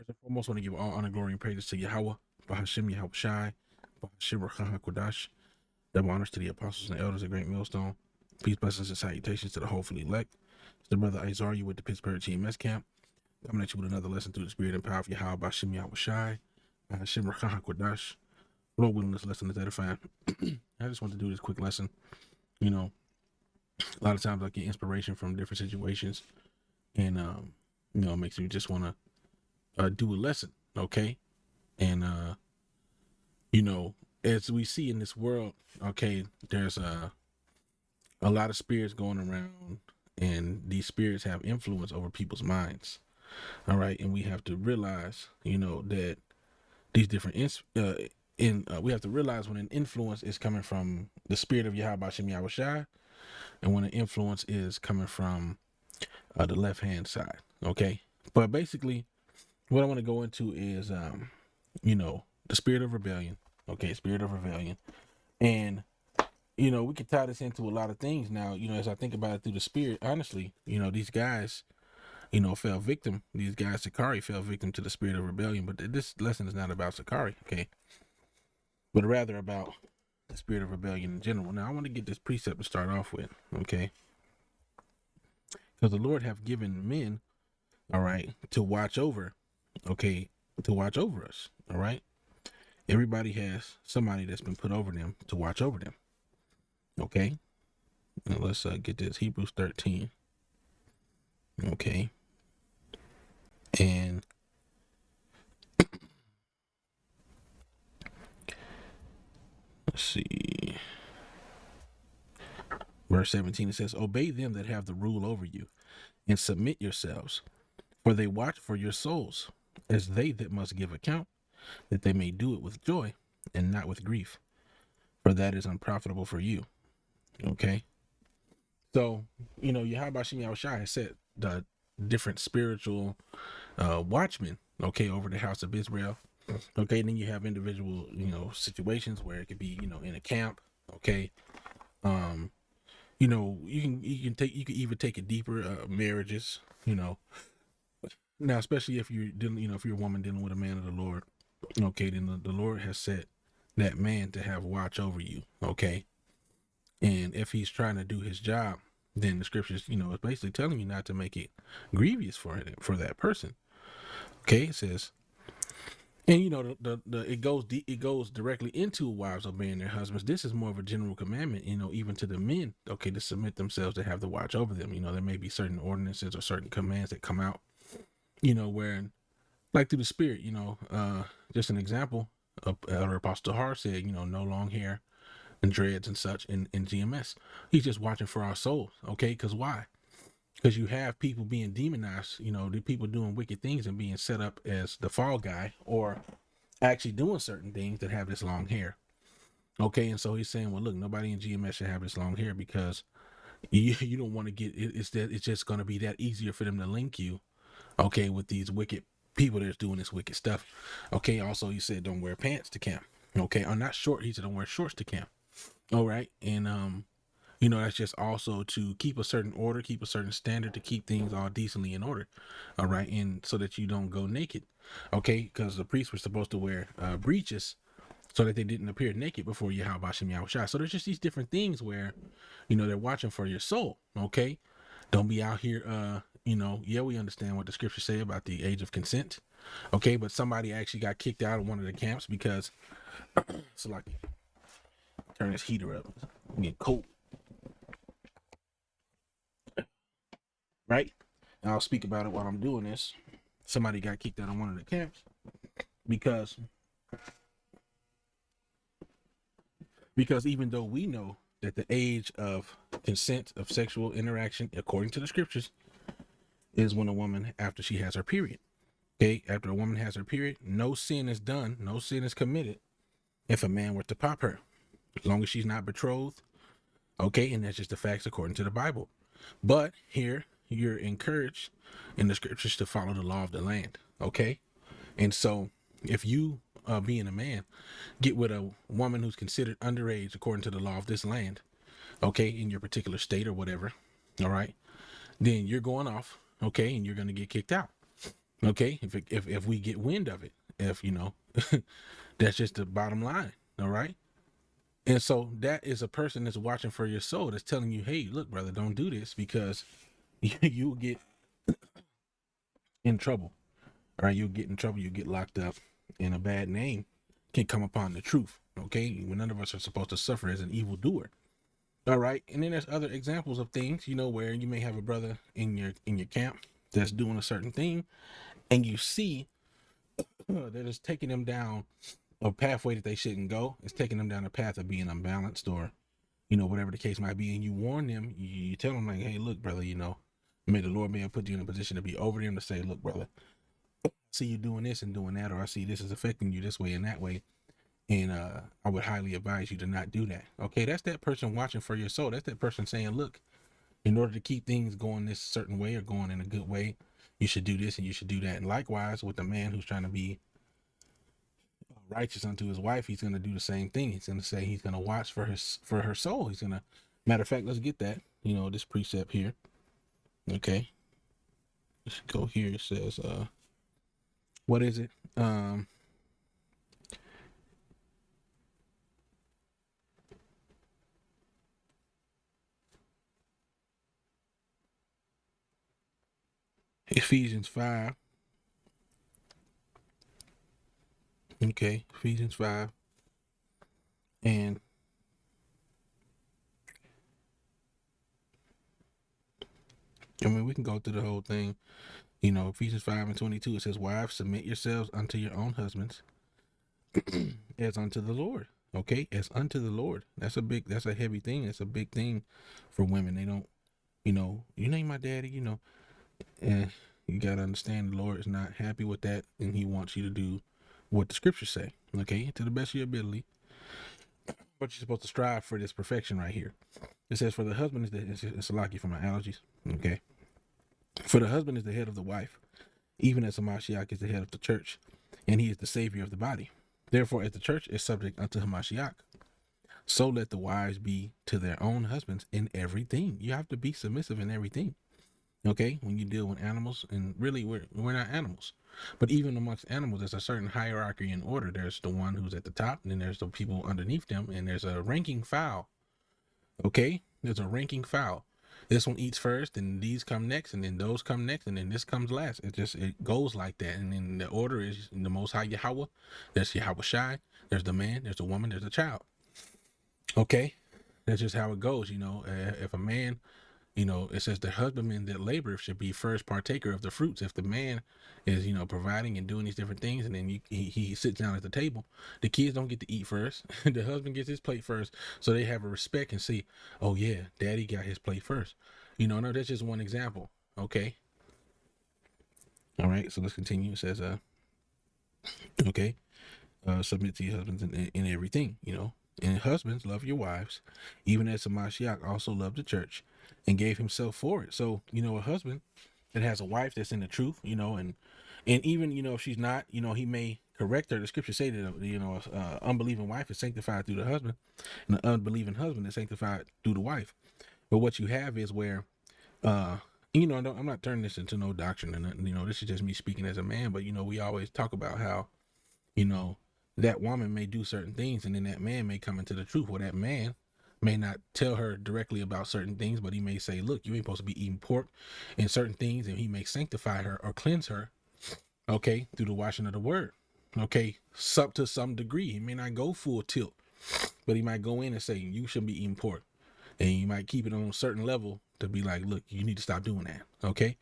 First and foremost, I want to give all honor, glory, and praises to Yahweh, Bahashim Yahweh Shai, Bahashim Rachaha Kodash. Double honors to the apostles and elders of Great Millstone. Peace, blessings, and salutations to the hopefully elect. It's the brother Isaiah with the Pittsburgh TMS camp. Coming at you with another lesson through the spirit and power of Yahweh, Bahashim Yahweh Shai, Bahashim Rachaha Kodash. Lord willing, this lesson is edifying. I just want to do this quick lesson. You know, a lot of times I get inspiration from different situations, and it makes me just want to do a lesson, okay? And as we see in this world, okay, there's a lot of spirits going around, and these spirits have influence over people's minds. All right, and we have to realize, that these different we have to realize when an influence is coming from the spirit of Yahweh Shem Yahweh Shai, and when an influence is coming from the left hand side. Okay, but basically, what I want to go into is, the spirit of rebellion. Okay, spirit of rebellion, and we can tie this into a lot of things now. As I think about it through the spirit, honestly, these guys, fell victim. These guys, Sakari, fell victim to the spirit of rebellion. But this lesson is not about Sakari, okay, but rather about the spirit of rebellion in general. Now, I want to get this precept to start off with, okay, because the Lord have given men, all right, to watch over, okay, to watch over us, all right. Everybody has somebody that's been put over them to watch over them. Okay. Now let's get this. Hebrews 13. Okay. And let's see. Verse 17, it says, obey them that have the rule over you, and submit yourselves, for they watch for your souls, as they that must give account, that they may do it with joy and not with grief, for that is unprofitable for you. Okay. So, Yahweh Shem Yahweh Shai has set the different spiritual watchmen, okay, over the house of Israel. Okay, and then you have individual, situations where it could be, in a camp, okay. You can even take it deeper, marriages, now, especially if you're dealing, if you're a woman dealing with a man of the Lord, okay, then the Lord has set that man to have watch over you, okay. And if he's trying to do his job, then the scriptures, is basically telling you not to make it grievous for that person. Okay, it says, and it goes directly into wives obeying their husbands. This is more of a general commandment, even to the men, okay, to submit themselves, to have the watch over them. There may be certain ordinances or certain commands that come out, where, like through the spirit, just an example, Elder Apostle Har said, no long hair and dreads and such in GMS. He's just watching for our souls, okay? Because why? Because you have people being demonized, the people doing wicked things and being set up as the fall guy, or actually doing certain things that have this long hair, okay? And so he's saying, well, look, nobody in GMS should have this long hair, because you don't want to get it. It's just going to be that easier for them to link you, okay, with these wicked people that's doing this wicked stuff, okay? Also, he said, don't wear pants to camp, okay? Or not short. He said, don't wear shorts to camp. All right. And, that's just also to keep a certain order, keep a certain standard, to keep things all decently in order. All right. And so that you don't go naked. Okay. Because the priests were supposed to wear breeches so that they didn't appear naked before Yahweh Shem Yahweh Shai. So there's just these different things where, they're watching for your soul. Okay. Don't be out here, yeah, we understand what the scriptures say about the age of consent. Okay. But somebody actually got kicked out of one of the camps because so like, turn this heater up. I'm getting cold. Right? And I'll speak about it while I'm doing this. Somebody got kicked out of one of the camps because even though we know that the age of consent of sexual interaction, according to the scriptures, is when a woman, after she has her period. Okay, after a woman has her period, no sin is done, no sin is committed if a man were to pop her, as long as she's not betrothed. Okay, and that's just the facts according to the Bible. But here, you're encouraged in the scriptures to follow the law of the land. Okay, and so if you, being a man, get with a woman who's considered underage according to the law of this land, okay, in your particular state or whatever, all right, then you're going off, okay, and you're going to get kicked out. Okay, if we get wind of it, if that's just the bottom line. All right. And so that is a person that's watching for your soul, that's telling you, hey, look, brother, don't do this, because you'll get in trouble. All right, you'll get in trouble, you get locked up, and a bad name can come upon the truth. Okay, when none of us are supposed to suffer as an evildoer. All right, and then there's other examples of things, where you may have a brother in your camp that's doing a certain thing, and you see that it's taking them down a pathway that they shouldn't go. It's taking them down a path of being unbalanced, or whatever the case might be, and you warn them, you tell them like, hey, look, brother, may the Lord may have put you in a position to be over them, to say, look, brother, I see you doing this and doing that, or I see this is affecting you this way and that way, and I would highly advise you to not do that. Okay, that's that person watching for your soul. That's that person saying, look, in order to keep things going this certain way, or going in a good way, you should do this and you should do that. And likewise with the man who's trying to be righteous unto his wife, he's going to do the same thing. He's going to say he's going to watch for her soul. He's going to, matter of fact, let's get that, this precept here. Okay, let's go here. It says, what is it? Ephesians 5. Okay, Ephesians 5. And I mean, we can go through the whole thing. Ephesians 5:22, it says, wives, submit yourselves unto your own husbands as unto the Lord. Okay, as unto the Lord. That's a heavy thing. That's a big thing for women. They don't, you ain't my daddy, and you got to understand the Lord is not happy with that, and he wants you to do what the scriptures say, okay, to the best of your ability. But you're supposed to strive for this perfection right here. It says, for the husband it's a lucky for my allergies, okay? For the husband is the head of the wife, even as Hamashiach is the head of the church, and he is the savior of the body. Therefore, as the church is subject unto Hamashiach, so let the wives be to their own husbands in everything. You have to be submissive in everything. Okay, when you deal with animals, and really we're not animals, but even amongst animals, there's a certain hierarchy and order. There's the one who's at the top, and then there's the people underneath them, and there's a ranking file. Okay, there's a ranking file. This one eats first, and these come next, and then those come next, and then this comes last. It goes like that, and then the order is the Most High Yahweh. There's Yahweh Shai. There's the man. There's the woman. There's the child. Okay, that's just how it goes. If a man, it says the husbandman that laboreth should be first partaker of the fruits. If the man is, providing and doing these different things, and then he sits down at the table, the kids don't get to eat first. The husband gets his plate first, so they have a respect and see, oh yeah, daddy got his plate first. No, that's just one example. Okay. All right, so let's continue. It says, okay, submit to your husbands in everything, and husbands, love your wives, even as Hamashiach also loved the church and gave himself for it. So, a husband that has a wife that's in the truth, and even, if she's not, he may correct her. The scriptures say that, unbelieving wife is sanctified through the husband, and the unbelieving husband is sanctified through the wife. But what you have is where, I'm not turning this into no doctrine or nothing, this is just me speaking as a man, but, we always talk about how, that woman may do certain things, and then that man may come into the truth, where that man may not tell her directly about certain things, but he may say, look, you ain't supposed to be eating pork and certain things, and he may sanctify her or cleanse her, okay, through the washing of the word. Okay, to some degree. He may not go full tilt, but he might go in and say, you shouldn't be eating pork, and you might keep it on a certain level to be like, look, you need to stop doing that. Okay,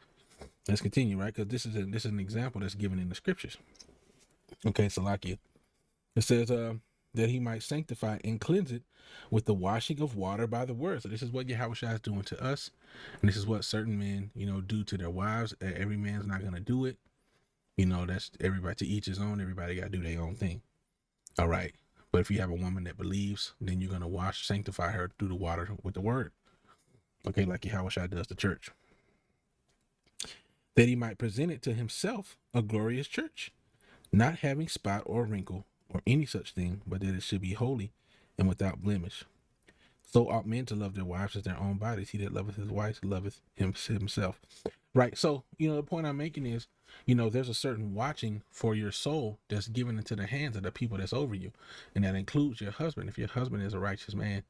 let's continue, right? Because this is an example that's given in the scriptures. Okay, Salakia. It says that he might sanctify and cleanse it with the washing of water by the word. So this is what Yahushua is doing to us, and this is what certain men, do to their wives. Every man's not going to do it. That's everybody, to each his own. Everybody got to do their own thing. All right. But if you have a woman that believes, then you're going to sanctify her through the water with the word. Okay, like Yahushua does the church. That he might present it to himself a glorious church, not having spot or wrinkle or any such thing, but that it should be holy and without blemish. So ought men to love their wives as their own bodies. He that loveth his wife loveth himself. Right. So, the point I'm making is, there's a certain watching for your soul that's given into the hands of the people that's over you. And that includes your husband. If your husband is a righteous man,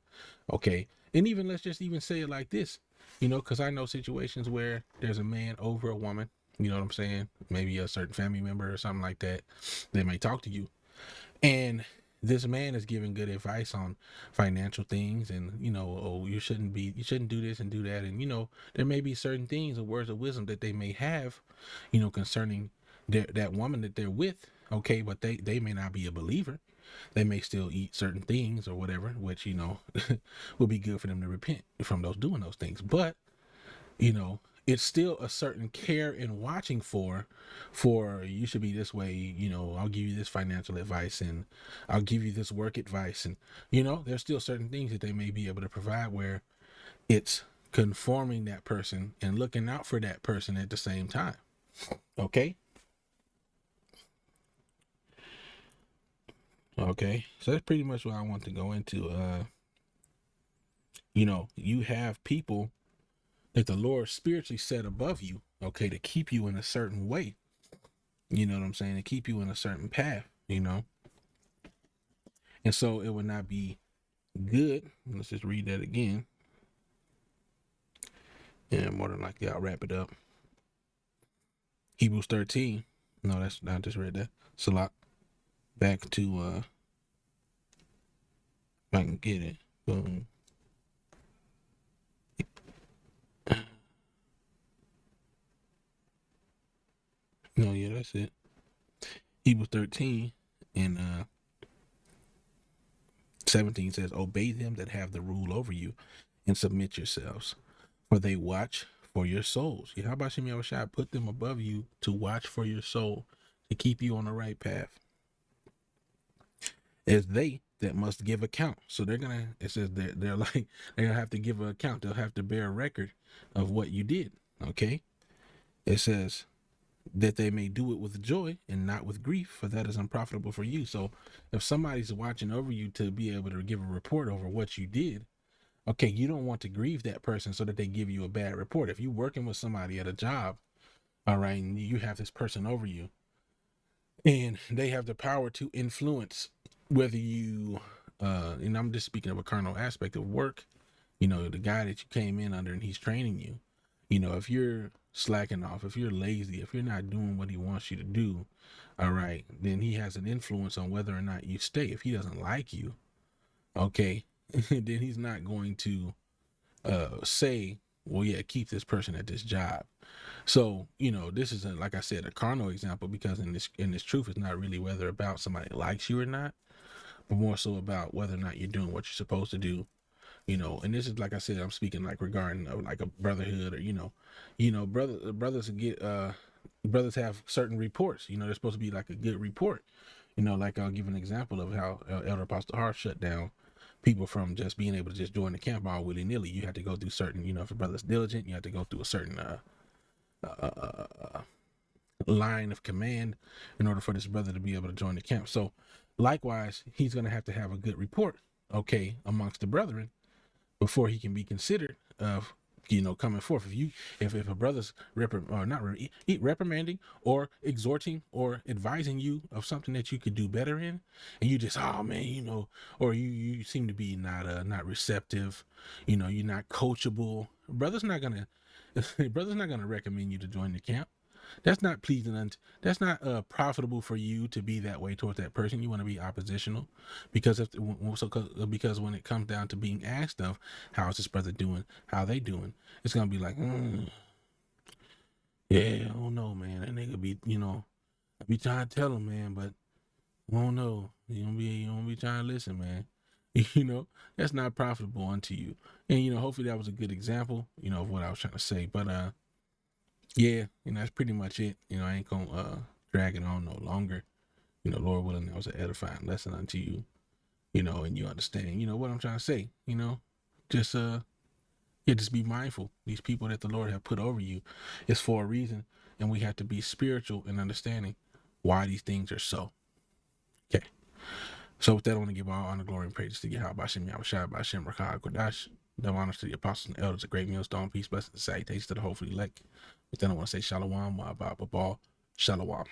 okay. And even let's just even say it like this, because I know situations where there's a man over a woman, you know what I'm saying? Maybe a certain family member or something like that. They may talk to you. And this man is giving good advice on financial things and, oh, you shouldn't do this and do that. And, there may be certain things and words of wisdom that they may have, concerning that woman that they're with. Okay. But they may not be a believer. They may still eat certain things or whatever, which, would be good for them to repent from doing those things. But you know it's still a certain care and watching for you should be this way. I'll give you this financial advice and I'll give you this work advice, and there's still certain things that they may be able to provide where it's conforming that person and looking out for that person at the same time. Okay. So that's pretty much what I want to go into. You have people that the Lord spiritually set above you, okay, to keep you in a certain way. You know what I'm saying? To keep you in a certain path, And so it would not be good. Let's just read that again. And more than likely, I'll wrap it up. Hebrews 13. No, that's not, I just read that. Salat. Back to, if I can get it. Boom. No, yeah, that's it. Hebrews 13 and 17 says, obey them that have the rule over you and submit yourselves, for they watch for your souls. Yahweh Shem Yahushua put them above you to watch for your soul, to keep you on the right path. As they that must give account. So it says they're like, they're gonna have to give an account. They'll have to bear a record of what you did. Okay. It says that they may do it with joy and not with grief, for that is unprofitable for you. So if somebody's watching over you to be able to give a report over what you did, okay, you don't want to grieve that person so that they give you a bad report. If you're working with somebody at a job, all right, and you have this person over you and they have the power to influence whether you, and I'm just speaking of a carnal aspect of work, the guy that you came in under and he's training you, if you're slacking off, if you're lazy, if you're not doing what he wants you to do, all right, then he has an influence on whether or not you stay. If he doesn't like you, okay, then he's not going to say, well, yeah, keep this person at this job. So, this is like I said, a carnal example, because in this truth, it's not really whether about somebody likes you or not, but more so about whether or not you're doing what you're supposed to do. And this is, like I said, I'm speaking like regarding like a brotherhood, or brothers have certain reports. They're supposed to be like a good report. Like I'll give an example of how Elder Apostle Hart shut down people from just being able to just join the camp all willy nilly. You have to go through certain, if a brother's diligent, you have to go through a certain line of command in order for this brother to be able to join the camp. So likewise, he's going to have a good report, okay, amongst the brethren before he can be considered of coming forth. If a brother's reprimanding or exhorting or advising you of something that you could do better in, and you just, oh man, or you seem to be not receptive, you're not coachable, brother's not gonna recommend you to join the camp. That's not pleasing, and that's not profitable for you to be that way towards that person. You want to be oppositional, because because when it comes down to being asked of how's this brother doing, how they doing, it's gonna be like, yeah, I don't know, man. That nigga be, I be trying to tell him, man, but I don't know. You don't be trying to listen, man. That's not profitable unto you. And hopefully that was a good example, of what I was trying to say. But yeah, that's pretty much it. I ain't gonna drag it on no longer. Lord willing, that was an edifying lesson unto you, and you understand, what I'm trying to say, just yeah, just be mindful. These people that the Lord have put over you is for a reason, and we have to be spiritual in understanding why these things are so. Okay. So with that, I want to give all honor, glory, and praise to Yahweh Bashem Yahushua Bashem Rakah Kodash. The honors to the apostles and elders, a great millstone, peace, blessings, and salutations to the hopefully elect. Then I want to say Shalom, Babal, Shalom.